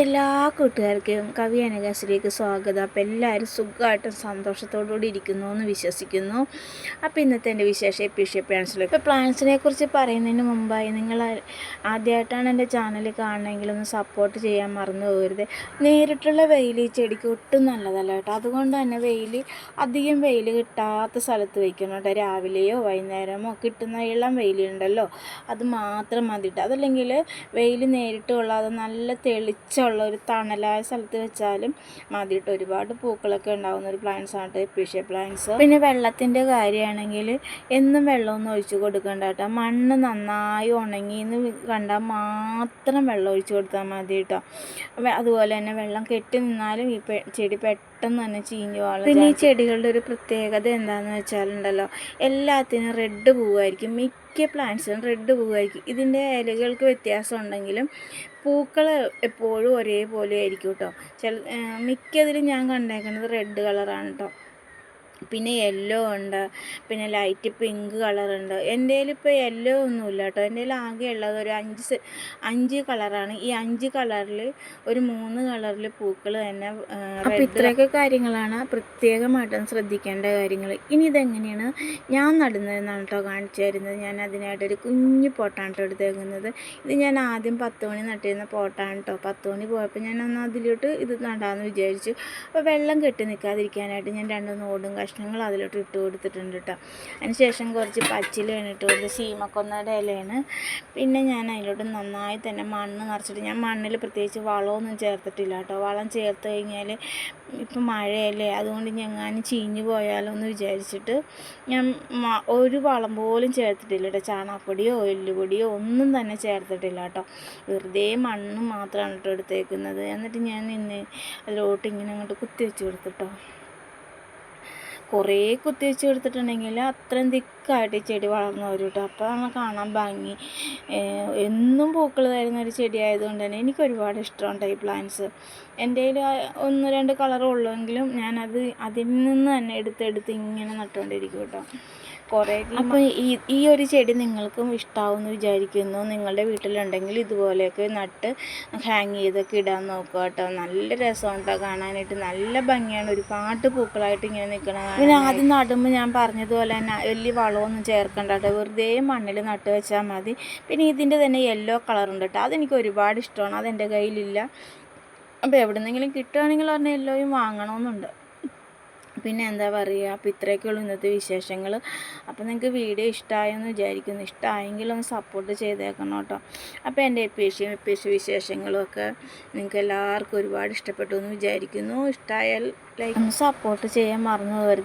എല്ലാ കൂട്ടുകാർക്കും കവി അനഘാസിലേക്ക് സ്വാഗതം. അപ്പോൾ എല്ലാവരും സുഖമായിട്ടും സന്തോഷത്തോടുകൂടി ഇരിക്കുന്നു എന്ന് വിശ്വസിക്കുന്നു. അപ്പോൾ ഇന്നത്തെ എൻ്റെ വിശേഷം എപ്പിഷ്യൽ പ്ലാന്റ്സിലേക്ക്. ഇപ്പോൾ പ്ലാന്റ്സിനെ കുറിച്ച് പറയുന്നതിന് മുമ്പായി നിങ്ങൾ ആദ്യമായിട്ടാണ് എൻ്റെ ചാനൽ കാണണമെങ്കിൽ ഒന്ന് സപ്പോർട്ട് ചെയ്യാൻ മറന്നു പോകരുത്. നേരിട്ടുള്ള വെയിൽ ഈ ചെടിക്ക് ഒട്ടും നല്ലതല്ല കേട്ടോ. അതുകൊണ്ട് തന്നെ അധികം വെയിൽ കിട്ടാത്ത സ്ഥലത്ത് വയ്ക്കണം കേട്ടോ. രാവിലെയോ വൈകുന്നേരമോ കിട്ടുന്ന ഇളം വെയിലുണ്ടല്ലോ, അത് മാത്രം മതിയിട്ട്. അതല്ലെങ്കിൽ വെയിൽ നേരിട്ട് കൊള്ളാതെ നല്ല തെളിച്ചുള്ള ഒരു തണലായ സ്ഥലത്ത് വെച്ചാലും മതിയിട്ട്. ഒരുപാട് പൂക്കളൊക്കെ ഉണ്ടാകുന്ന ഒരു പ്ലാന്റ്സ് ആണ് എപ്പീഷ്യ പ്ലാന്റ്സ്. പിന്നെ വെള്ളത്തിൻ്റെ കാര്യമാണെങ്കിൽ എന്നും വെള്ളമൊന്നും ഒഴിച്ച് കൊടുക്കണ്ട കേട്ടോ. മണ്ണ് നന്നായി ഉണങ്ങി എന്ന് കണ്ടാൽ മാത്രം വെള്ളം ഒഴിച്ച് കൊടുത്താൽ മതി കേട്ടോ. അതുപോലെ തന്നെ വെള്ളം കെട്ടി നിന്നാലും ഈ ചെടി പെട്ടെന്ന് തന്നെ ചീഞ്ഞു പോകാം. പിന്നെ ഈ ചെടികളുടെ ഒരു പ്രത്യേകത എന്താണെന്ന് വെച്ചാലുണ്ടല്ലോ, എല്ലാത്തിനും റെഡ് പൂവായിരിക്കും. മിക്ക പ്ലാന്റ്സിനും റെഡ് പൂവായിരിക്കും. ഇതിൻ്റെ ഇലകൾക്ക് വ്യത്യാസം ഉണ്ടെങ്കിലും പൂക്കൾ എപ്പോഴും ഒരേപോലെ ആയിരിക്കും കേട്ടോ. മിക്കതിലും ഞാൻ കണ്ടേക്കുന്നത് റെഡ് കളറാണ് കേട്ടോ. പിന്നെ യെല്ലോ ഉണ്ട്, പിന്നെ ലൈറ്റ് പിങ്ക് കളറുണ്ട്. എൻ്റെ ഇപ്പോൾ യെല്ലോ ഒന്നുമില്ല കേട്ടോ. എൻ്റെ ആകെ ഉള്ളത് ഒരു 5 കളറാണ്. ഈ 5 കളറിൽ ഒരു 3 കളറിൽ പൂക്കൾ തന്നെ. അപ്പോൾ ഇത്രയൊക്കെ കാര്യങ്ങളാണ് പ്രത്യേകമായിട്ടും ശ്രദ്ധിക്കേണ്ട കാര്യങ്ങൾ. ഇനി ഇതെങ്ങനെയാണ് ഞാൻ നടുന്നതെന്നാണ് കേട്ടോ കാണിച്ചു തരുന്നത്. ഞാൻ അതിനായിട്ടൊരു കുഞ്ഞു പോട്ടാണ് കേട്ടോ എടുത്തേക്കുന്നത്. ഇത് ഞാൻ ആദ്യം 10 മണി നട്ടിരുന്ന പോട്ടാണ് കേട്ടോ. 10 മണി പോയപ്പോൾ ഞാൻ അതിലോട്ട് ഇത് നടാമെന്ന് വിചാരിച്ചു. അപ്പോൾ വെള്ളം കെട്ടി നിൽക്കാതിരിക്കാനായിട്ട് ഞാൻ 2 നോടും കഷ്ണങ്ങൾ അതിലോട്ട് ഇട്ട് കൊടുത്തിട്ടുണ്ട് കേട്ടോ. അതിന് ശേഷം കുറച്ച് പച്ചിലയാണ് ഇട്ട് കൊടുത്ത്, ശീമക്കൊന്നയുടെ ഇലയാണ്. പിന്നെ ഞാൻ അതിലോട്ട് നന്നായി തന്നെ മണ്ണ് നിറച്ചിട്ട്, ഞാൻ മണ്ണിൽ പ്രത്യേകിച്ച് വളമൊന്നും ചേർത്തിട്ടില്ല കേട്ടോ. വളം ചേർത്ത് കഴിഞ്ഞാൽ ഇപ്പം മഴയല്ലേ, അതുകൊണ്ട് ഞങ്ങാനും ചീഞ്ഞു പോയാലോ എന്ന് വിചാരിച്ചിട്ട് ഞാൻ ഒരു വളം പോലും ചേർത്തിട്ടില്ല കേട്ടോ. ചാണകപ്പൊടിയോ എല്ലുപൊടിയോ ഒന്നും തന്നെ ചേർത്തിട്ടില്ല കേട്ടോ. വെറുതെ മണ്ണ് മാത്രമാണ് കേട്ടോ എടുത്തേക്കുന്നത്. എന്നിട്ട് ഞാൻ അതിലോട്ട് ഇങ്ങനെ അങ്ങോട്ട് കുത്തി വെച്ച് കൊടുത്തിട്ടോ. കുറേ കുത്തി വെച്ച് കൊടുത്തിട്ടുണ്ടെങ്കിൽ അത്രയും തിക്കായിട്ട് ഈ ചെടി വളർന്നു വരും കേട്ടോ. അപ്പോൾ കാണാൻ ഭംഗി. എന്നും പൂക്കൾ തരുന്ന ഒരു ചെടി ആയതുകൊണ്ട് തന്നെ എനിക്ക് ഒരുപാട് ഇഷ്ടമുണ്ട് ഈ പ്ലാന്റ്സ്. എൻ്റെ കയ്യിൽ 1-2 കളറേ ഉള്ളൂവെങ്കിലും ഞാനത് അതിൽ നിന്ന് തന്നെ എടുത്ത് ഇങ്ങനെ നട്ടുകൊണ്ടിരിക്കും കേട്ടോ. അപ്പോൾ ഈ ഒരു ചെടി നിങ്ങൾക്കും ഇഷ്ടമാവുമെന്ന് വിചാരിക്കുന്നു. നിങ്ങളുടെ വീട്ടിലുണ്ടെങ്കിൽ ഇതുപോലെയൊക്കെ നട്ട് ഹാങ് ചെയ്തൊക്കെ ഇടാൻ നോക്കുക കേട്ടോ. നല്ല രസമാണ് കേട്ടോ കാണാനായിട്ട്. നല്ല ഭംഗിയാണ്, ഒരുപാട് പൂക്കളായിട്ട് ഇങ്ങനെ നിൽക്കണം. പിന്നെ ആദ്യം നടുമ്പോൾ ഞാൻ പറഞ്ഞതുപോലെ തന്നെ വലിയ വളമൊന്നും ചേർക്കണ്ട കേട്ടോ. വെറുതെ മണ്ണിൽ നട്ട് വെച്ചാൽ മതി. പിന്നെ ഇതിൻ്റെ തന്നെ യെല്ലോ കളറുണ്ട് കേട്ടോ. അതെനിക്ക് ഒരുപാട് ഇഷ്ടമാണ്. അതെൻ്റെ കയ്യിലില്ല. അപ്പോൾ എവിടെന്നെങ്കിലും കിട്ടുകയാണെങ്കിൽ പറഞ്ഞാൽ യെല്ലോയും വാങ്ങണമെന്നുണ്ട്. പിന്നെ എന്താ പറയുക, അപ്പോൾ ഇത്രയൊക്കെയുള്ളൂ ഇന്നത്തെ വിശേഷങ്ങൾ. അപ്പോൾ നിങ്ങൾക്ക് വീഡിയോ ഇഷ്ടമായെന്ന് വിചാരിക്കുന്നു. ഇഷ്ടമായെങ്കിൽ ഒന്ന് സപ്പോർട്ട് ചെയ്തേക്കണം കേട്ടോ. അപ്പോൾ എൻ്റെ എപ്പീഷ്യ വിശേഷങ്ങളുമൊക്കെ നിങ്ങൾക്ക് എല്ലാവർക്കും ഒരുപാട് ഇഷ്ടപ്പെട്ടു എന്ന് വിചാരിക്കുന്നു. ഇഷ്ടമായാൽ ലൈക്ക് സപ്പോർട്ട് ചെയ്യാൻ മറന്നു പോകരുത്.